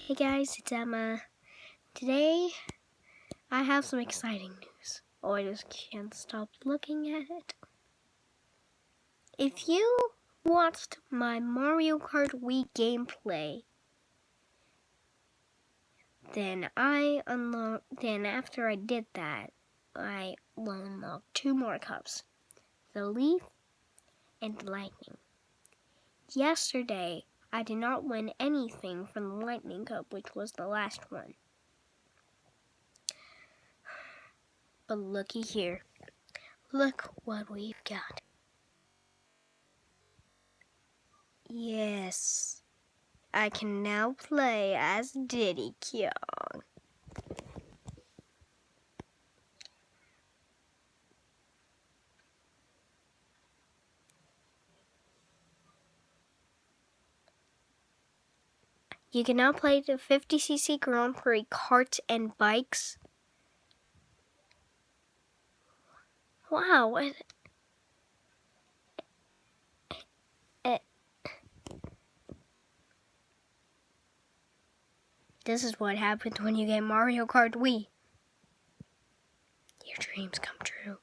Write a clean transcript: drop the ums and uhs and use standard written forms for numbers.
Hey guys, it's Emma. Today, I have some exciting news. Oh, I just can't stop looking at it. If you watched my Mario Kart Wii gameplay, then after I did that, I unlocked 2 more cups. The Leaf and the Lightning. Yesterday, I did not win anything from the Lightning Cup, which was the last one. But looky here. Look what we've got. Yes, I can now play as Diddy Kong. You can now play the 50cc Grand Prix karts and bikes. Wow. This is what happens when you get Mario Kart Wii. Your dreams come true.